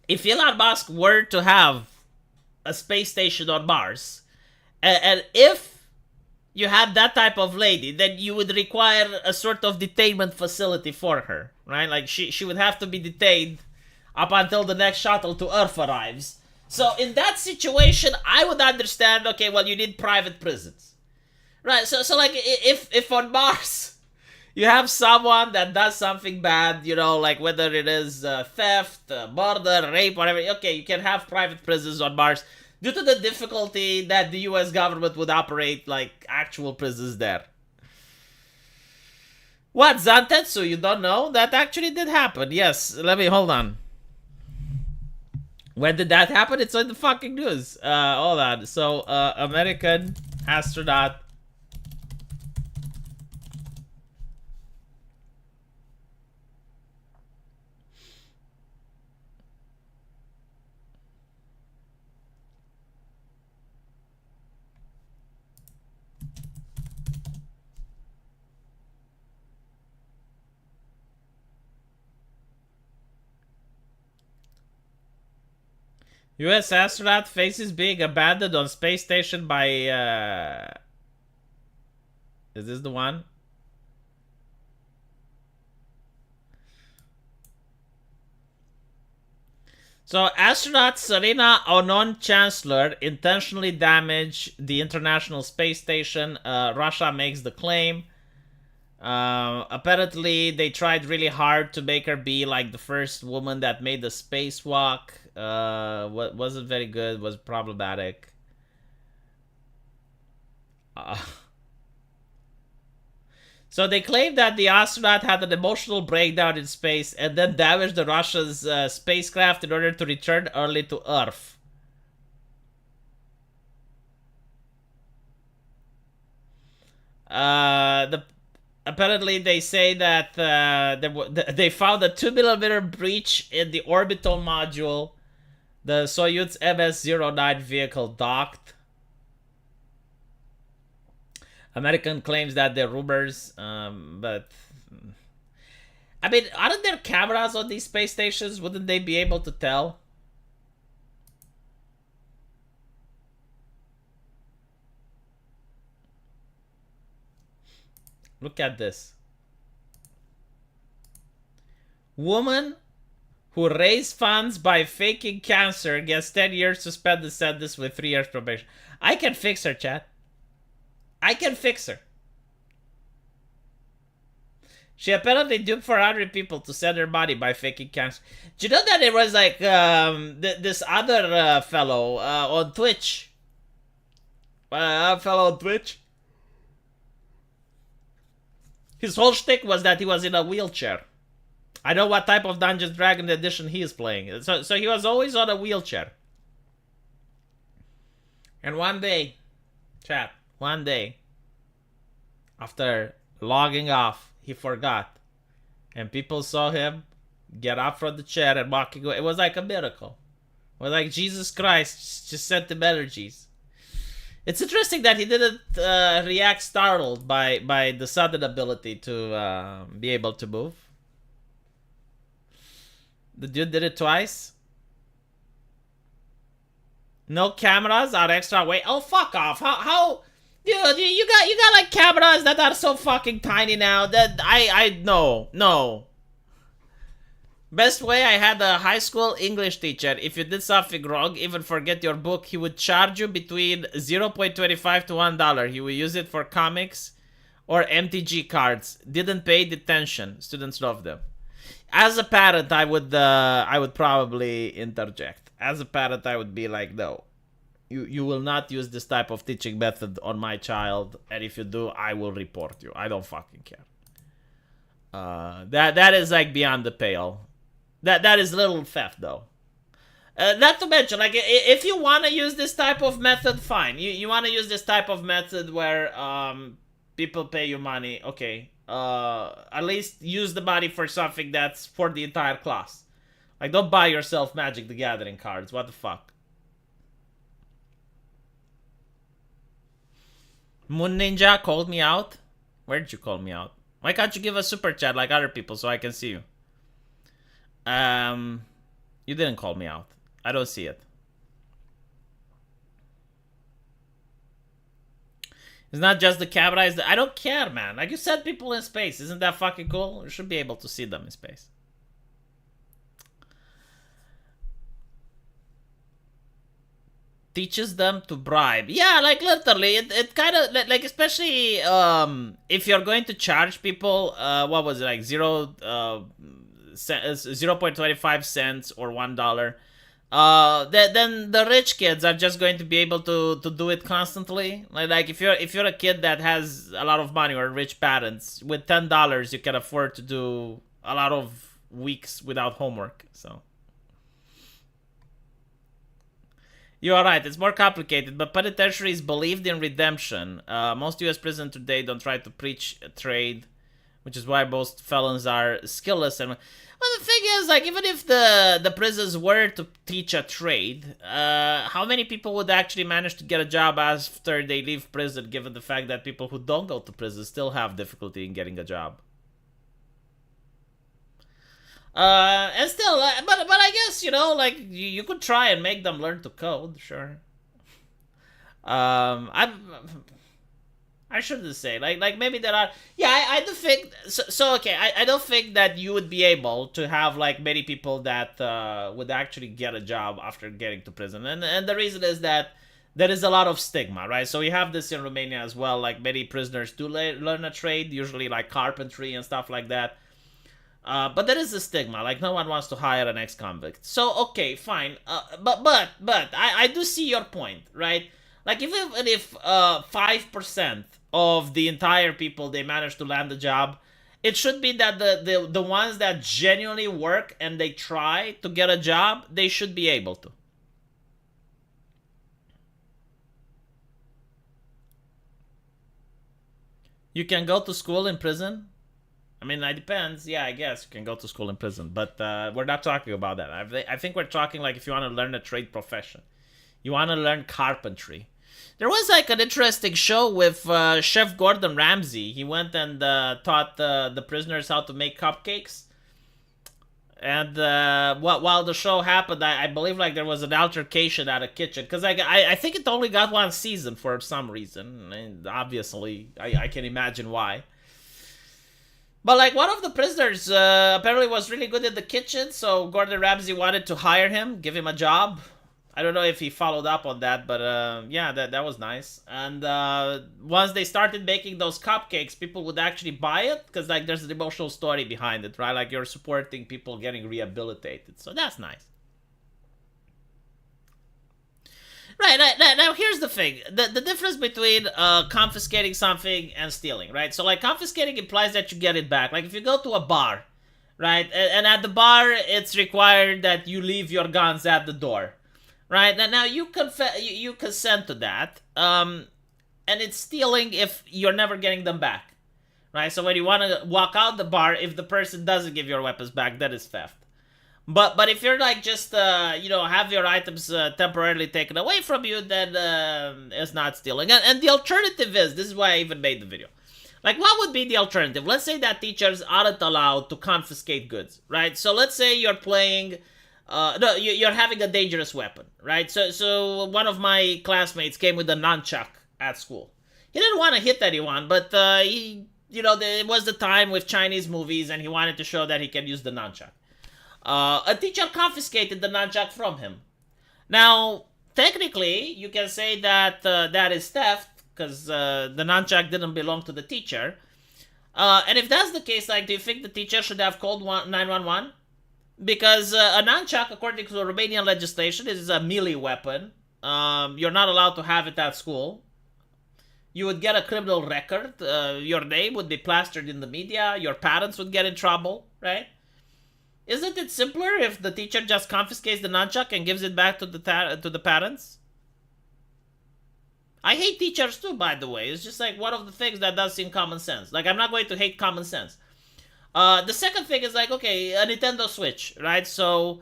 A: if Elon Musk were to have a space station on Mars, and if you had that type of lady, then you would require a sort of detainment facility for her, right? Like, she would have to be detained up until the next shuttle to Earth arrives. So in that situation, I would understand, okay, well, you need private prisons. Right, so like, if on Mars you have someone that does something bad, you know, like whether it is theft, murder, rape, whatever, okay, you can have private prisons on Mars due to the difficulty that the US government would operate, like, actual prisons there. What, Zantetsu, you don't know? That actually did happen, yes. Hold on. When did that happen? It's on the fucking news. Hold on. So, American astronaut. US astronaut faces being abandoned on space station by, is this the one? So, astronaut Serena Onon Chancellor intentionally damaged the International Space Station. Russia makes the claim. Apparently, they tried really hard to make her be like the first woman that made the spacewalk. Wasn't very good, was problematic. So they claim that the astronaut had an emotional breakdown in space and then damaged the Russia's spacecraft in order to return early to Earth. Apparently they say that they found a 2mm breach in the orbital module. The Soyuz MS-09 vehicle docked. American claims that they're rumors, but I mean, aren't there cameras on these space stations? Wouldn't they be able to tell? Look at this. Woman who raised funds by faking cancer gets 10 years suspended sentence with 3 years probation. I can fix her, chat. I can fix her. She apparently duped 400 people to send her money by faking cancer. Do you know that there was like this other fellow on Twitch? A fellow on Twitch His whole shtick was that he was in a wheelchair. I know what type of Dungeons Dragon edition he is playing. So he was always on a wheelchair. And one day, chat, one day, after logging off, he forgot. And people saw him get up from the chair and walking away. It was like a miracle. It was like Jesus Christ just sent him energies. It's interesting that he didn't react startled by the sudden ability to be able to move. The dude did it twice. No cameras are extra weight. Oh, fuck off. How dude, you got like cameras that are so fucking tiny now that no. Best way, I had a high school English teacher. If you did something wrong, even forget your book, he would charge you between 0.25 to $1. He would use it for comics or MTG cards. Didn't pay detention. Students love them. As a parent, I would probably interject. As a parent, I would be like, no, you will not use this type of teaching method on my child, and if you do, I will report you. I don't fucking care. That is like beyond the pale. That is little theft, though. Not to mention, like, if you want to use this type of method, fine. You want to use this type of method where people pay you money, okay. At least use the money for something that's for the entire class. Like, don't buy yourself Magic the Gathering cards. What the fuck? Moon Ninja called me out? Where did you call me out? Why can't you give a super chat like other people so I can see you? You didn't call me out. I don't see it. It's not just the camera. I don't care, man. Like, you send people in space. Isn't that fucking cool? You should be able to see them in space. Teaches them to bribe. Yeah, like, literally. It kind of, like, especially if you're going to charge people, what was it, like 0.25 cents or $1. Then the rich kids are just going to be able to do it constantly. Like if you're a kid that has a lot of money or rich parents, with $10 you can afford to do a lot of weeks without homework. So you are right, it's more complicated, but penitentiaries believed in redemption. Most US prisons today don't try to preach a trade, which is why most felons are skillless. And well, the thing is, like, even if the prisons were to teach a trade, how many people would actually manage to get a job after they leave prison, given the fact that people who don't go to prison still have difficulty in getting a job? And still, but I guess, you know, like, you could try and make them learn to code, sure. I shouldn't say, like maybe there are, yeah, I do think, so okay, I don't think that you would be able to have, like, many people that would actually get a job after getting to prison, and the reason is that there is a lot of stigma, right? So we have this in Romania as well, like, many prisoners do learn a trade, usually like carpentry and stuff like that, but there is a stigma, like, no one wants to hire an ex-convict. So, okay, fine, but I do see your point, right? Like, even if 5% of the entire people, they manage to land a job, it should be that the ones that genuinely work and they try to get a job, they should be able to. You can go to school in prison? I mean, it depends. Yeah, I guess you can go to school in prison, but we're not talking about that. I think we're talking, like, if you want to learn a trade profession. You want to learn carpentry. There was, like, an interesting show with Chef Gordon Ramsay. He went and taught the prisoners how to make cupcakes. And while the show happened, I believe, like, there was an altercation at a kitchen. Because I think it only got one season for some reason. And obviously, I can imagine why. But, like, one of the prisoners apparently was really good in the kitchen. So Gordon Ramsay wanted to hire him, give him a job. I don't know if he followed up on that, but yeah, that was nice. And once they started making those cupcakes, people would actually buy it, because, like, there's an emotional story behind it, right? Like, you're supporting people getting rehabilitated, so that's nice. Right, now here's the thing. The difference between confiscating something and stealing, right? So, like, confiscating implies that you get it back. Like, if you go to a bar, right, and at the bar, it's required that you leave your guns at the door, right? Now you you consent to that, and it's stealing if you're never getting them back, right? So when you want to walk out the bar, if the person doesn't give your weapons back, that is theft. But if you're like just have your items temporarily taken away from you, then it's not stealing. And the alternative is, this is why I even made the video. Like, what would be the alternative? Let's say that teachers aren't allowed to confiscate goods, right? So let's say you're playing, no, you're having a dangerous weapon, right? So one of my classmates came with a nunchuck at school. He didn't want to hit anyone, but it was the time with Chinese movies, and he wanted to show that he can use the nunchuck. A teacher confiscated the nunchuck from him. Now, technically, you can say that that is theft, because the nunchuck didn't belong to the teacher. And if that's the case, like, do you think the teacher should have called 911? Because a nunchuck, according to Romanian legislation, is a melee weapon. You're not allowed to have it at school. You would get a criminal record. Your name would be plastered in the media. Your parents would get in trouble, right? Isn't it simpler if the teacher just confiscates the nunchuck and gives it back to the parents? I hate teachers too, by the way. It's just like one of the things that does seem common sense. Like, I'm not going to hate common sense. The second thing is like, okay, a Nintendo Switch, right? So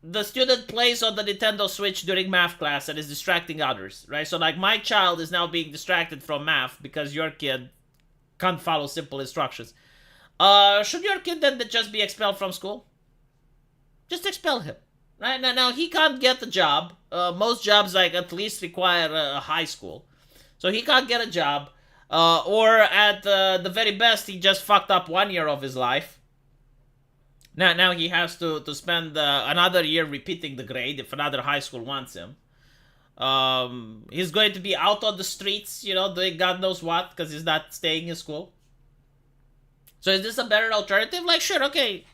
A: the student plays on the Nintendo Switch during math class and is distracting others, right? So like, my child is now being distracted from math because your kid can't follow simple instructions. Should your kid then just be expelled from school? Just expel him. Right? Now he can't get a job. Most jobs, like, at least require a high school. So he can't get a job. Or at the very best, he just fucked up 1 year of his life. Now he has to spend another year repeating the grade if another high school wants him. He's going to be out on the streets, doing God knows what, because he's not staying in school. So is this a better alternative? Like, sure, okay.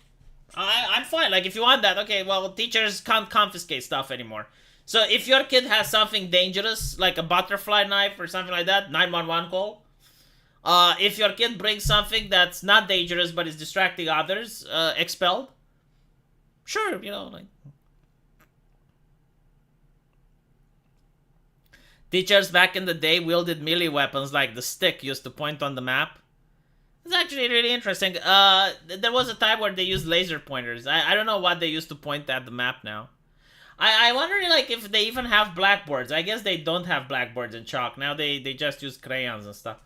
A: I'm fine. Like, if you want that, okay, well, teachers can't confiscate stuff anymore. So if your kid has something dangerous, like a butterfly knife or something like that, 911 call. If your kid brings something that's not dangerous but is distracting others, expelled. Sure, like. Teachers back in the day wielded melee weapons like the stick used to point on the map. It's actually really interesting. There was a time where they used laser pointers. I don't know what they used to point at the map now. I wonder, like, if they even have blackboards. I guess they don't have blackboards and chalk. Now they just use crayons and stuff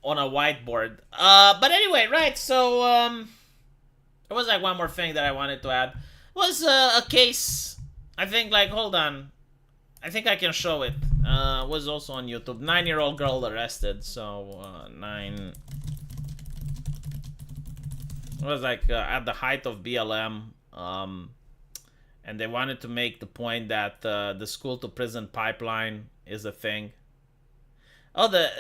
A: on a whiteboard. But anyway, right, so, there was, like, one more thing that I wanted to add. It was a case, I think, like, hold on. I think I can show it. Was also on YouTube. 9-year-old girl arrested, so, 9... It was like at the height of BLM, and they wanted to make the point that the school-to-prison pipeline is a thing. Oh, the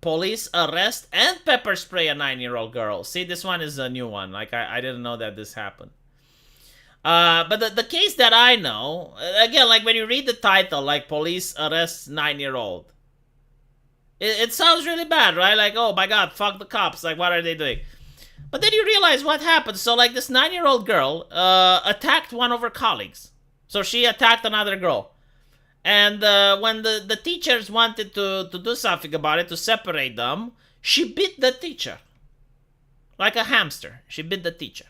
A: police arrest and pepper spray a 9-year-old girl. See, this one is a new one. Like, I didn't know that this happened. But the case that I know, again, like, when you read the title, like, police arrests 9-year-old, it sounds really bad, right? Like, oh my god, fuck the cops. Like, what are they doing? But then you realize what happened. So, like, this 9-year-old girl attacked one of her colleagues. So she attacked another girl. And when the teachers wanted to do something about it, to separate them, she bit the teacher. Like a hamster. She bit the teacher.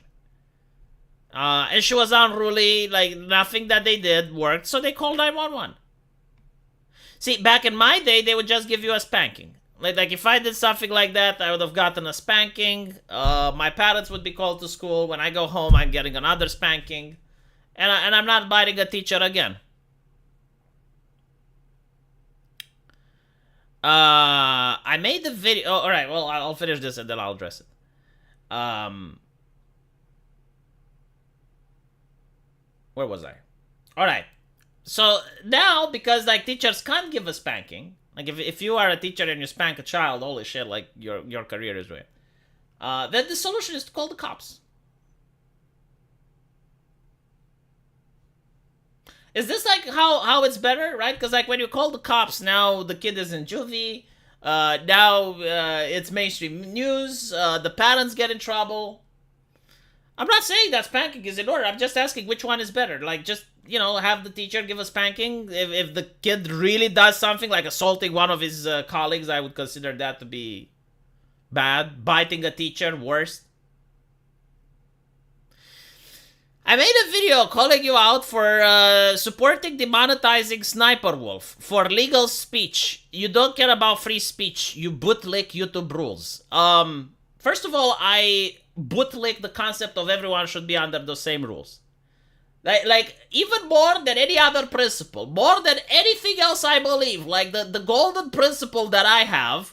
A: And she was unruly. Like, nothing that they did worked. So they called 911. See, back in my day, they would just give you a spanking. Like, if I did something like that, I would have gotten a spanking. My parents would be called to school. When I go home, I'm getting another spanking. And I'm not biting a teacher again. I made the video... Oh, alright, well, I'll finish this and then I'll address it. Where was I? Alright. So, now, because, like, teachers can't give a spanking... Like, if you are a teacher and you spank a child, holy shit, like, your career is ruined. Then the solution is to call the cops. Is this like how it's better, right? Because like when you call the cops, now the kid is in juvie. Now it's mainstream news. The parents get in trouble. I'm not saying that spanking is in order. I'm just asking which one is better. Like, just, have the teacher give a spanking. If the kid really does something like assaulting one of his colleagues, I would consider that to be bad. Biting a teacher, worse. I made a video calling you out for supporting demonetizing Sniper Wolf for legal speech. You don't care about free speech. You bootlick YouTube rules. First of all, I bootlick the concept of everyone should be under the same rules. Like even more than any other principle, more than anything else I believe, like the golden principle that I have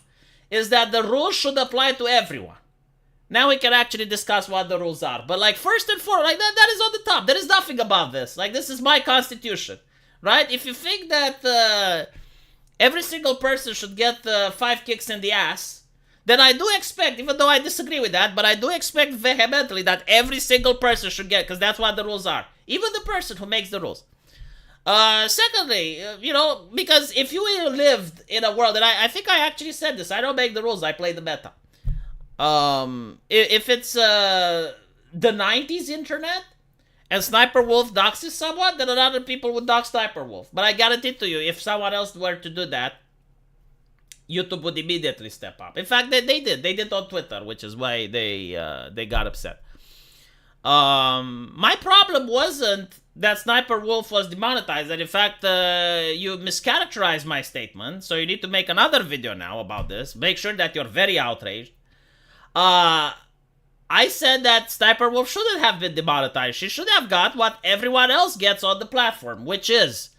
A: is that the rules should apply to everyone. Now we can actually discuss what the rules are. But like first and foremost, like that is on the top. There is nothing about this. Like this is my constitution, right? If you think that every single person should get 5 kicks in the ass, then I do expect, even though I disagree with that, but I do expect vehemently that every single person should get, because that's what the rules are. Even the person who makes the rules. Secondly, because if you lived in a world, and I think I actually said this, I don't make the rules, I play the meta. If it's the 90s internet and Sniper Wolf doxes someone, then other people would dox Sniper Wolf. But I guarantee to you, if someone else were to do that, YouTube would immediately step up. In fact, they did. They did on Twitter, which is why they got upset. My problem wasn't that Sniper Wolf was demonetized. And in fact, you mischaracterized my statement. So you need to make another video now about this. Make sure that you're very outraged. I said that Sniper Wolf shouldn't have been demonetized. She should have got what everyone else gets on the platform, which is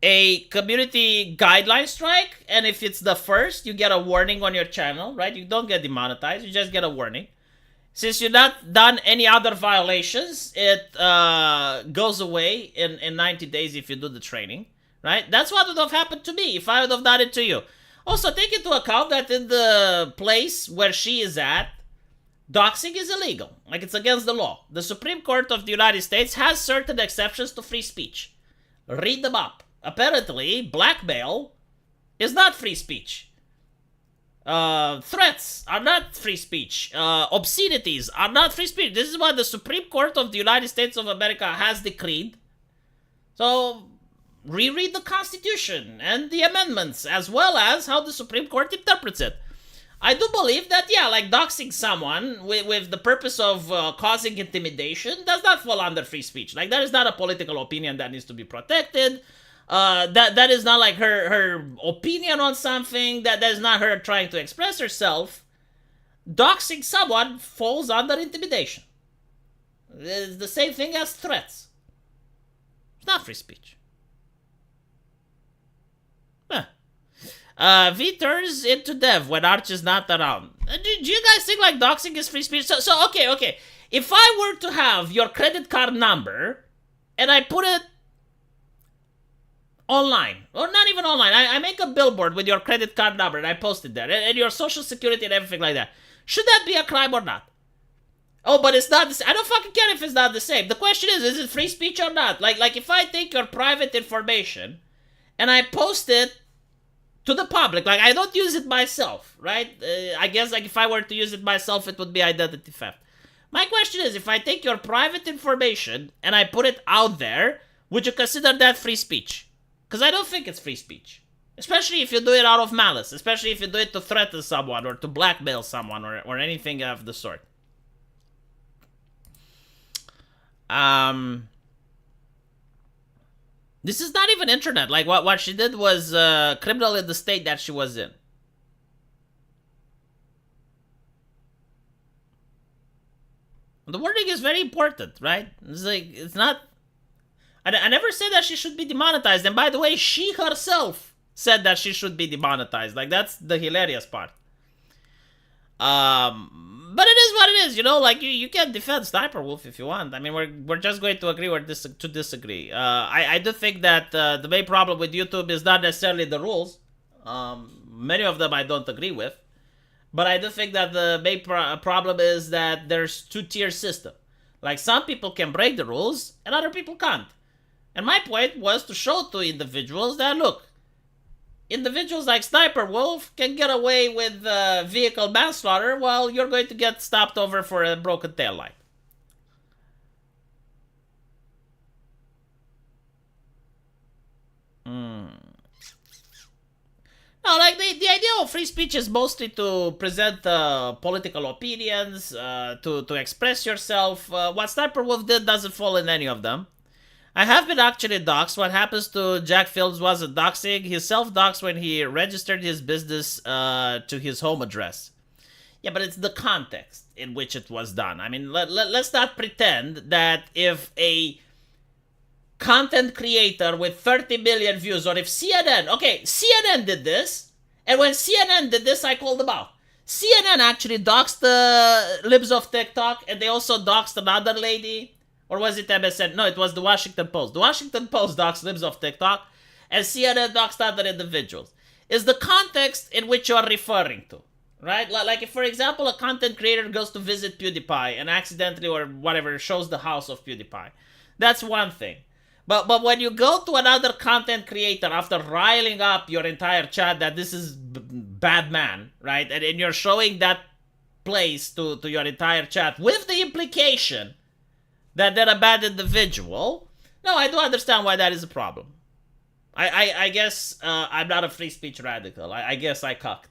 A: a community guideline strike. And if it's the first, you get a warning on your channel, right? You don't get demonetized, you just get a warning. Since you've not done any other violations, it goes away in 90 days if you do the training, right? That's what would have happened to me if I would have done it to you. Also, take into account that in the place where she is at, doxing is illegal. Like, it's against the law. The Supreme Court of the United States has certain exceptions to free speech. Read them up. Apparently, blackmail is not free speech. Threats are not free speech. Obscenities are not free speech. This is what the Supreme Court of the United States of America has decreed. So, reread the Constitution and the amendments, as well as how the Supreme Court interprets it. I do believe that, like doxing someone with the purpose of causing intimidation does not fall under free speech. Like, that is not a political opinion that needs to be protected. That is not like her opinion on something. That is not her trying to express herself. Doxing someone falls under intimidation. It's the same thing as threats. It's not free speech. V turns into dev when Arch is not around. Do you guys think like doxing is free speech? So okay. If I were to have your credit card number and I put it online, or not even online, I make a billboard with your credit card number and I post it there, and your social security and everything like that, should that be a crime or not? Oh, but it's not the same. I don't fucking care if it's not the same. The question is it free speech or not? Like if I take your private information and I post it to the public, like I don't use it myself, right? I guess like if I were to use it myself, it would be identity theft. My question is, if I take your private information and I put it out there, would you consider that free speech? Because I don't think it's free speech. Especially if you do it out of malice. Especially if you do it to threaten someone or to blackmail someone or anything of the sort. This is not even internet. Like, what she did was criminal in the state that she was in. The wording is very important, right? It's like, it's not... I never said that she should be demonetized. And by the way, she herself said that she should be demonetized. Like, that's the hilarious part. But it is what it is, like you can defend Sniper Wolf if you want. I mean, we're just going to agree or to disagree. I do think that the main problem with YouTube is not necessarily the rules. Many of them I don't agree with. But I do think that the main problem is that there's two-tier system. Like, some people can break the rules and other people can't. And my point was to show to individuals that, look, individuals like Sniper Wolf can get away with vehicle manslaughter while you're going to get stopped over for a broken taillight. No, like, the idea of free speech is mostly to present political opinions, to express yourself. What Sniper Wolf did doesn't fall in any of them. I have been actually doxxed. What happens to Jack Films wasn't doxing. He self-doxed when he registered his business to his home address. Yeah, but it's the context in which it was done. I mean, let's not pretend that if a content creator with 30 million views, or if CNN, okay, CNN did this, and when CNN did this, I called them out. CNN actually doxed the libs of TikTok, and they also doxed another lady, or was it MSN? No, it was the Washington Post. The Washington Post doxed libs of TikTok, and CNN doxed other individuals. Is the context in which you are referring to, right? Like if, for example, a content creator goes to visit PewDiePie and accidentally or whatever shows the house of PewDiePie, that's one thing. But when you go to another content creator after riling up your entire chat that this is bad man, right? And you're showing that place to your entire chat with the implication that they're a bad individual, no, I do understand why that is a problem. I guess I'm not a free speech radical. I guess I cucked.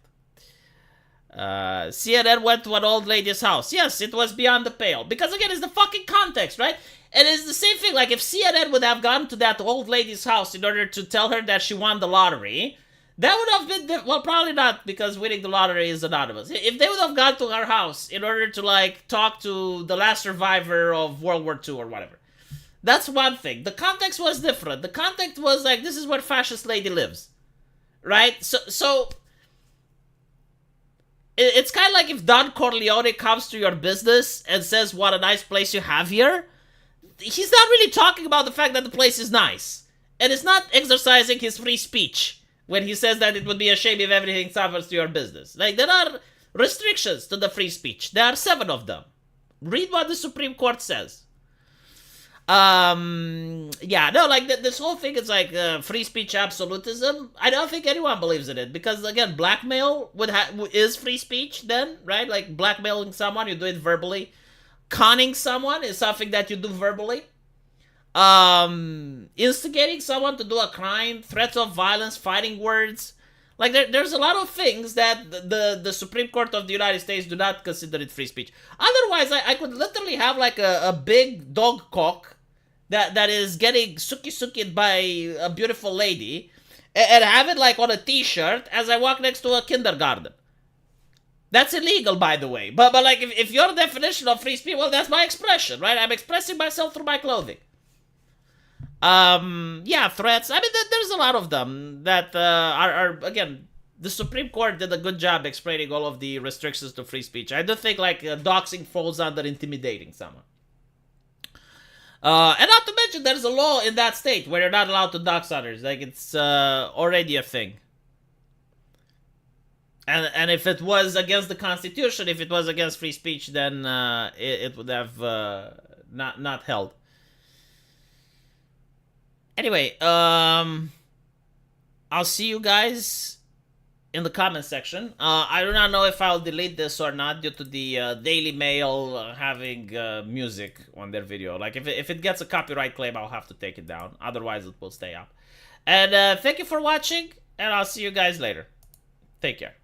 A: CNN went to an old lady's house. Yes, it was beyond the pale. Because again, it's the fucking context, right? And it's the same thing, like if CNN would have gone to that old lady's house in order to tell her that she won the lottery, that would have been, well, probably not, because winning the lottery is anonymous. If they would have gone to her house in order to, like, talk to the last survivor of World War II or whatever, that's one thing. The context was different. The context was like, this is where fascist lady lives, right? So it's kind of like if Don Corleone comes to your business and says, what a nice place you have here. He's not really talking about the fact that the place is nice. And it's not exercising his free speech when he says that it would be a shame if everything suffers to your business. Like, there are restrictions to the free speech. There are 7 of them. Read what the Supreme Court says. Yeah, no, like, this whole thing is like free speech absolutism. I don't think anyone believes in it. Because, again, blackmail is free speech then, right? Like, blackmailing someone, you do it verbally. Conning someone is something that you do verbally. Instigating someone to do a crime, threats of violence, fighting words. Like, there's a lot of things that the Supreme Court of the United States do not consider it free speech. Otherwise, I could literally have, like, a big dog cock that is getting suki-sukied by a beautiful lady and have it, like, on a t-shirt as I walk next to a kindergarten. That's illegal, by the way. But like, if your definition of free speech, well, that's my expression, right? I'm expressing myself through my clothing. Yeah, threats. I mean, there's a lot of them that are, again, the Supreme Court did a good job explaining all of the restrictions to free speech. I do think, like, doxing falls under intimidating someone. And not to mention, there's a law in that state where you're not allowed to dox others. Like, it's already a thing. And if it was against the Constitution, if it was against free speech, then it would have not held. Anyway, I'll see you guys in the comment section. I do not know if I'll delete this or not due to the Daily Mail having music on their video. Like, if it gets a copyright claim, I'll have to take it down. Otherwise, it will stay up. And thank you for watching, and I'll see you guys later. Take care.